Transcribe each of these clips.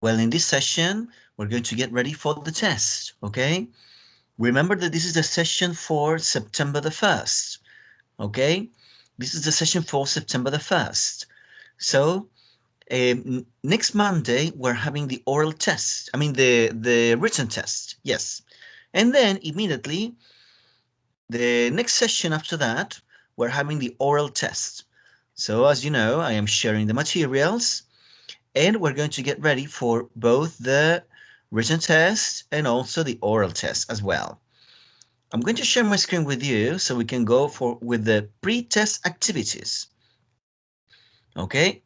Well, in this session, we're going to get ready for the test, okay? Remember that this is the session for September the 1st, okay? This is the session for September the 1st. So next Monday, we're having the oral test. I mean, the written test, yes. And then immediately, the next session after that, we're having the oral test. So as you know, I am sharing the materials and we're going to get ready for both the written test and also the oral test as well. I'm going to share my screen with you so we can go with the pre-test activities. Okay,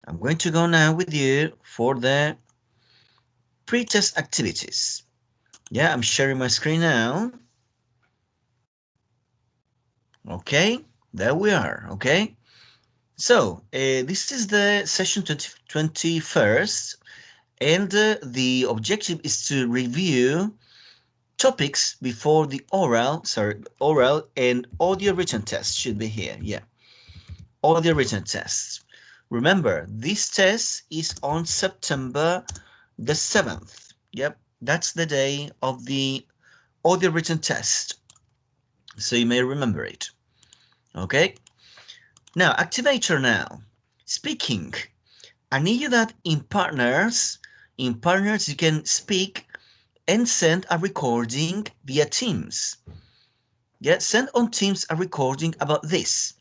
I'm going to go now with you for the pre-test activities. Yeah, I'm sharing my screen now. Okay, there we are. Okay, so this is the session 21st, and the objective is to review topics before the oral and audio written test should be here. Yeah, audio written tests. Remember, this test is on September the 7th. Yep, that's the day of the audio written test. So you may remember it. Okay, now activator now. Speaking. I need you that in partners you can speak and send a recording via Teams. Yeah, send on Teams a recording about this.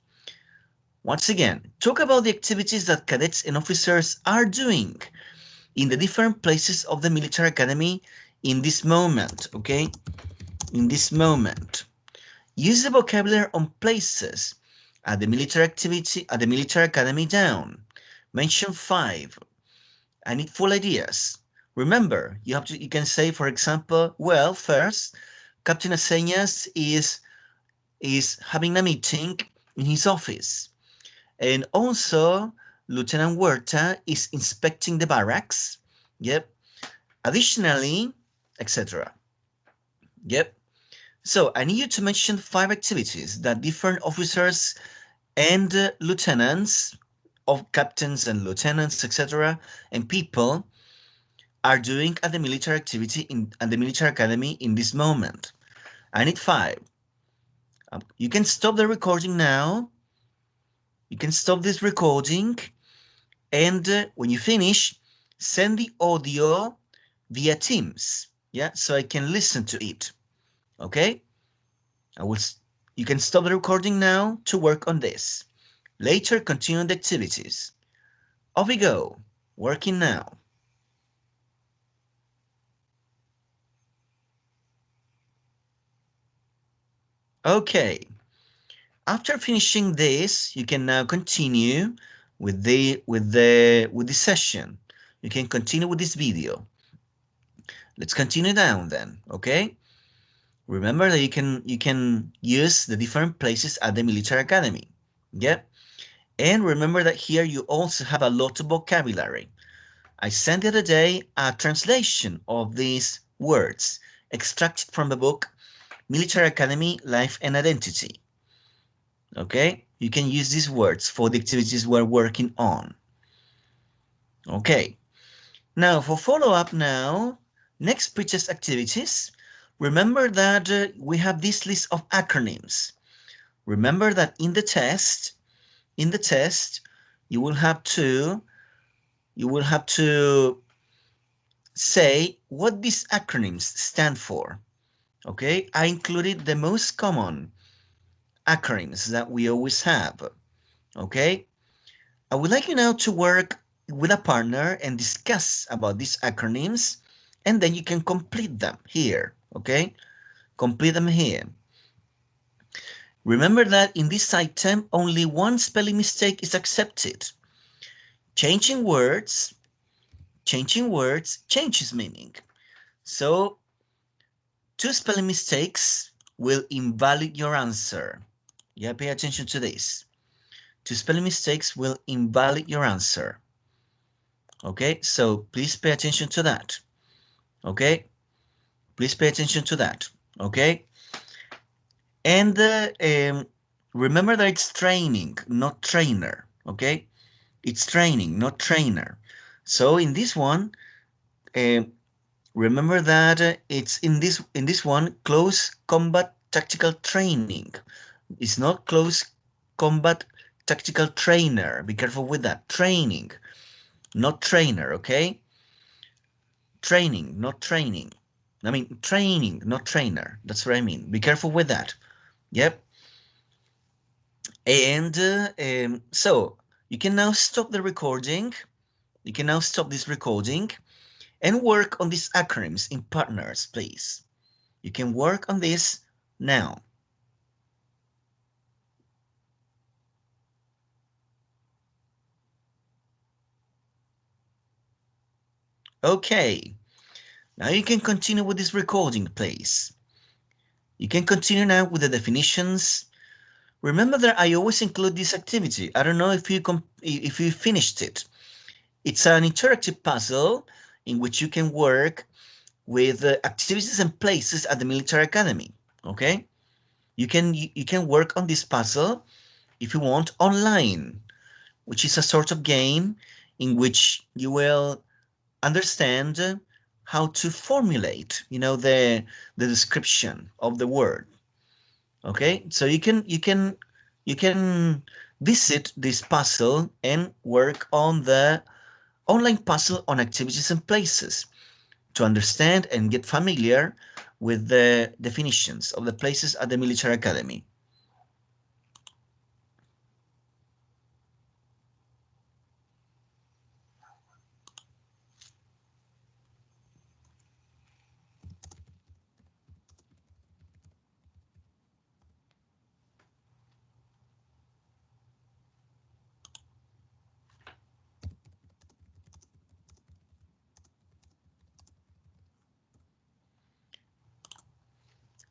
Once again, talk about the activities that cadets and officers are doing in the different places of the military academy in this moment, okay? In this moment. Use the vocabulary on places at the military academy down. Mention 5. I need full ideas. Remember, you can say, for example, well, first, Captain Aseñas is having a meeting in his office. And also, Lieutenant Huerta is inspecting the barracks. Yep. Additionally, etc. Yep. So I need you to mention 5 activities that different officers and lieutenants, of captains and lieutenants, etc., and people are doing at the military academy in this moment. I need 5. You can stop the recording now. You can stop this recording, and when you finish, send the audio via Teams. Yeah, so I can listen to it. Okay, I will. You can stop the recording now to work on this. Later, continue the activities. Off we go. Working now. Okay. After finishing this, you can now continue with the session. You can continue with this video. Let's continue down then. Okay. Remember that you can use the different places at the military academy. Yeah. And remember that here you also have a lot of vocabulary. I sent the other day a translation of these words extracted from the book Military Academy, Life and Identity. Okay, you can use these words for the activities we're working on. Okay, now for follow-up now, next pre-test activities, remember that we have this list of acronyms. Remember that in the test, you will have to say what these acronyms stand for. Okay, I included the most common acronyms that we always have. Okay, I would like you now to work with a partner and discuss about these acronyms, and then you can complete them here. Okay, complete them here. Remember that in this item, only one spelling mistake is accepted. Changing words changes meaning. So 2 spelling mistakes will invalid your answer. Yeah, pay attention to this. 2 spelling mistakes will invalid your answer. Okay, so please pay attention to that. Okay, please pay attention to that. Okay, and remember that it's training, not trainer. Okay, it's training, not trainer. So in this one, uh, remember that it's in this one close combat tactical training. It's not close combat tactical trainer. Be careful with that. Training, not trainer, okay? Training, not training. I mean, training, not trainer. That's what I mean. Be careful with that. Yep. And so you can now stop the recording. You can now stop this recording and work on these acronyms in partners, please. You can work on this now. Okay, now you can continue with this recording, please. You can continue now with the definitions. Remember that I always include this activity. I don't know if you finished it. It's an interactive puzzle in which you can work with activities and places at the military academy. Okay, you can work on this puzzle if you want online, which is a sort of game in which you will understand how to formulate, the description of the word. Okay, so you can visit this puzzle and work on the online puzzle on activities and places to understand and get familiar with the definitions of the places at the military academy.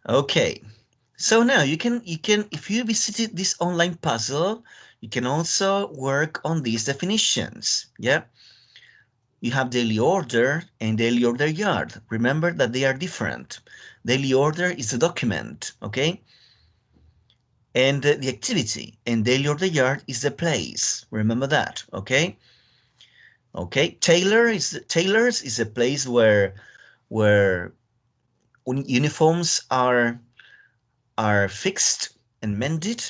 Okay, so now you can if you visited this online puzzle, you can also work on these definitions. Yeah, you have daily order and daily order yard. Remember that they are different. Daily order is a document, okay? And the activity, and daily order yard is the place. Remember that, okay? Okay, tailors is a place where uniforms are fixed and mended.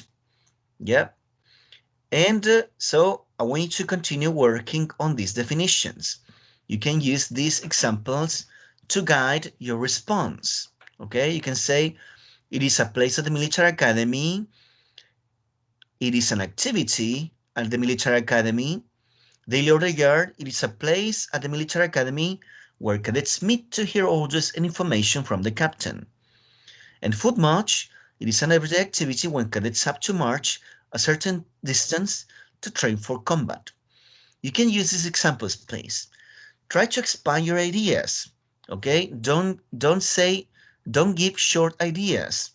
Yeah. And so I want you to continue working on these definitions. You can use these examples to guide your response. Okay, you can say it is a place at the military academy. It is an activity at the military academy. Daily order yard, it is a place at the military academy where cadets meet to hear orders and information from the captain. And foot march, it is an everyday activity when cadets have to march a certain distance to train for combat. You can use these examples, please. Try to expand your ideas. Okay? Don't give short ideas.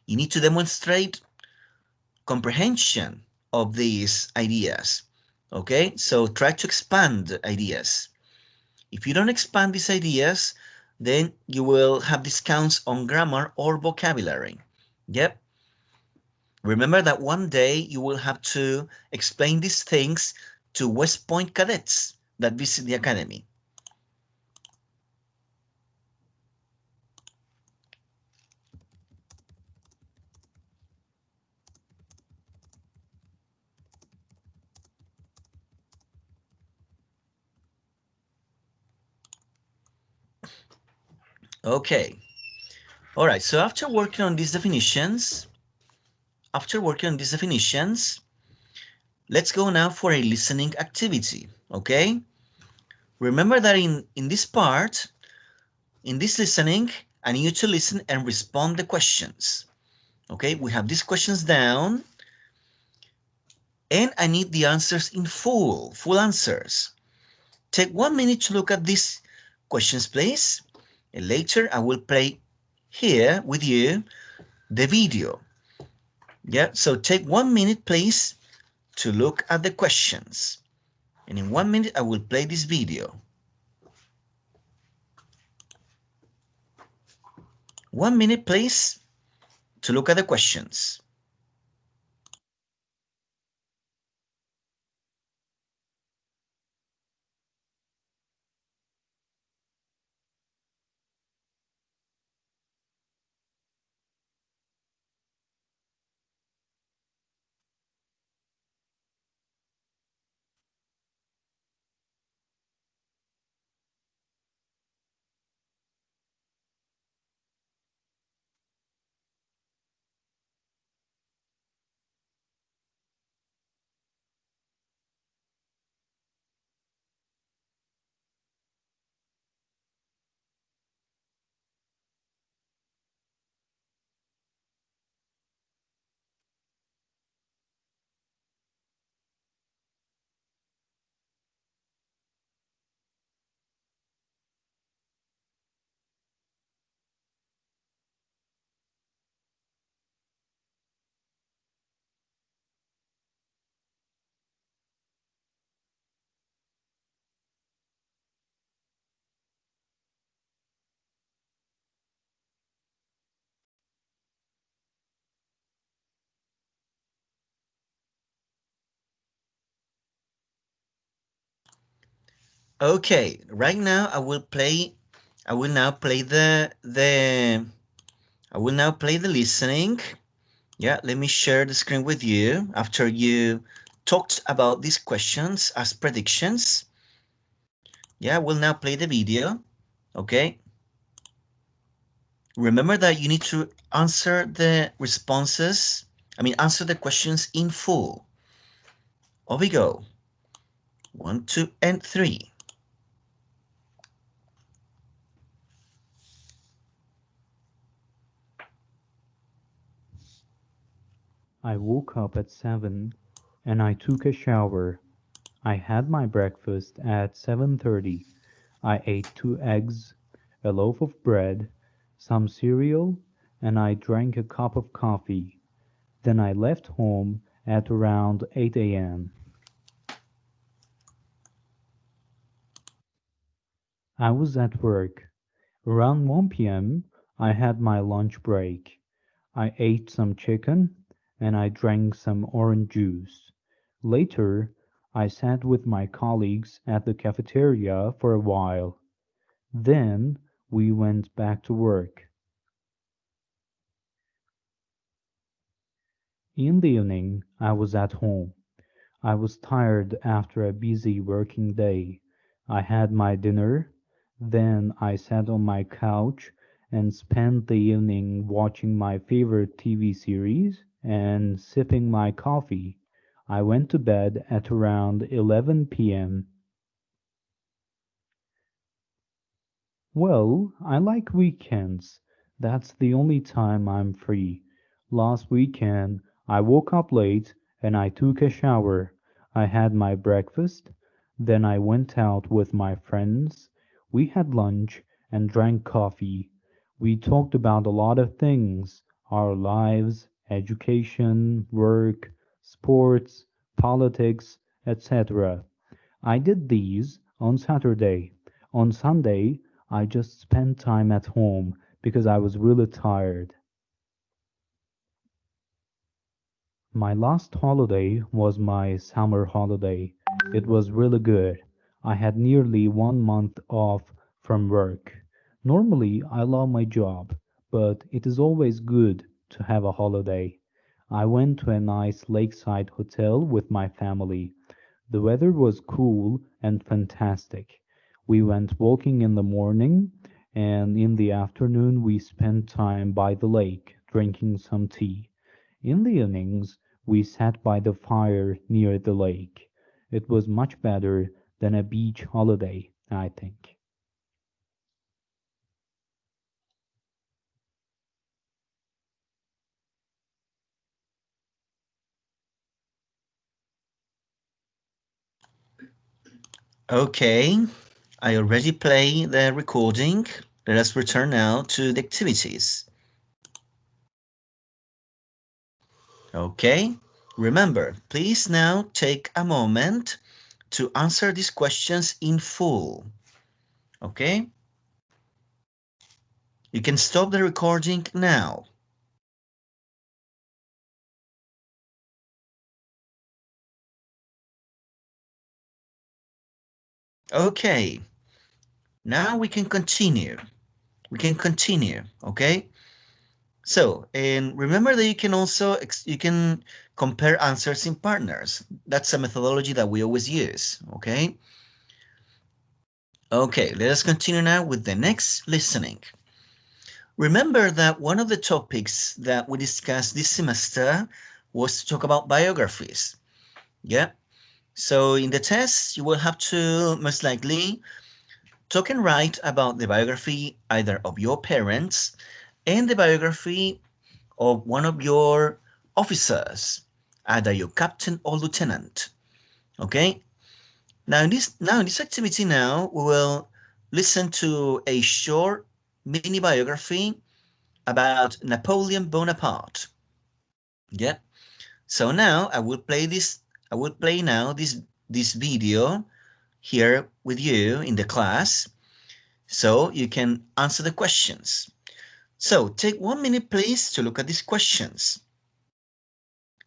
You need to demonstrate comprehension of these ideas. Okay? So try to expand ideas. If you don't expand these ideas, then you will have discounts on grammar or vocabulary. Yep. Remember that one day you will have to explain these things to West Point cadets that visit the academy. Okay. All right. So after working on these definitions, let's go now for a listening activity. Okay. Remember that in this part, in this listening, I need you to listen and respond the questions. Okay. We have these questions down, and I need the answers in full answers. Take 1 minute to look at these questions, please. And later I will play here with you the video. Yeah, so take 1 minute, please, to look at the questions. And in 1 minute, I will play this video. 1 minute, please, to look at the questions. Okay, right now I will now play I will now play the listening. Yeah, let me share the screen with you after you talked about these questions as predictions. Yeah, we'll now play the video. Okay. Remember that you need to answer the responses, answer the questions in full. Off we go. One, two, and three. I woke up at 7 and I took a shower. I had my breakfast at 7:30. I ate 2 eggs, a loaf of bread, some cereal, and I drank a cup of coffee. Then I left home at around 8 a.m. I was at work. Around 1 p.m., I had my lunch break. I ate some chicken and I drank some orange juice. Later, I sat with my colleagues at the cafeteria for a while. Then we went back to work. In the evening, I was at home. I was tired after a busy working day. I had my dinner, then I sat on my couch and spent the evening watching my favorite TV series and sipping my coffee. I went to bed at around 11 p.m. Well, I like weekends. That's the only time I'm free. Last weekend, I woke up late and I took a shower. I had my breakfast. Then I went out with my friends. We had lunch and drank coffee. We talked about a lot of things, our lives, education, work, sports, politics, etc. I did these on Saturday. On Sunday, I just spent time at home because I was really tired. My last holiday was my summer holiday. It was really good. I had nearly 1 month off from work. Normally, I love my job, but it is always good to have a holiday. I went to a nice lakeside hotel with my family. The weather was cool and fantastic. We went walking in the morning, and in the afternoon we spent time by the lake drinking some tea. In the evenings we sat by the fire near the lake. It was much better than a beach holiday, I think. Okay, I already play the recording. Let us return now to the activities. Okay, remember, please now take a moment to answer these questions in full. Okay, you can stop the recording now. Okay, now we can continue. We can continue. Okay, so and remember that you can also you can compare answers in partners. That's a methodology that we always use. Okay. Okay, let us continue now with the next listening. Remember that one of the topics that we discussed this semester was to talk about biographies. Yeah. So in the test, you will have to most likely talk and write about the biography either of your parents and the biography of one of your officers, either your captain or lieutenant. Okay. Now in this activity now we will listen to a short mini biography about Napoleon Bonaparte. Yeah. So now I will play now this video here with you in the class so you can answer the questions. So take 1 minute please to look at these questions.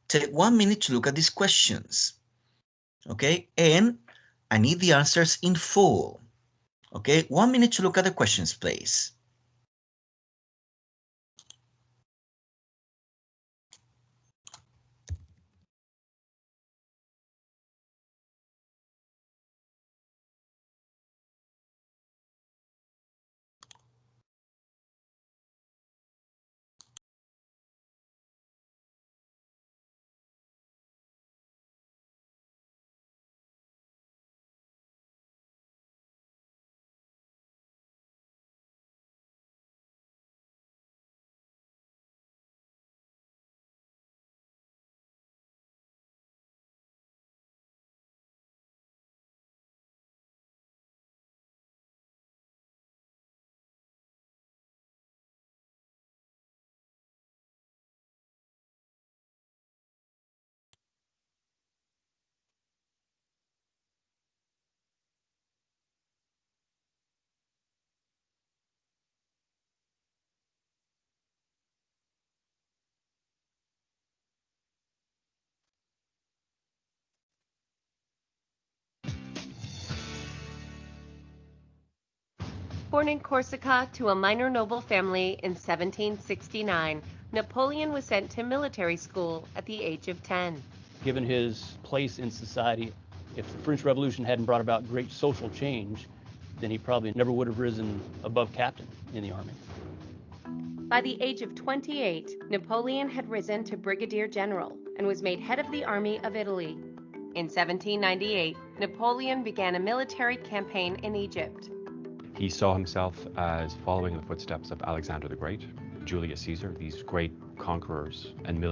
Take 1 minute to look at these questions. Okay? And I need the answers in full. Okay, 1 minute to look at the questions, please. Born in Corsica to a minor noble family in 1769, Napoleon was sent to military school at the age of 10. Given his place in society, if the French Revolution hadn't brought about great social change, then he probably never would have risen above captain in the army. By the age of 28, Napoleon had risen to brigadier general and was made head of the army of Italy. In 1798, Napoleon began a military campaign in Egypt. He saw himself as following in the footsteps of Alexander the Great, Julius Caesar, these great conquerors and military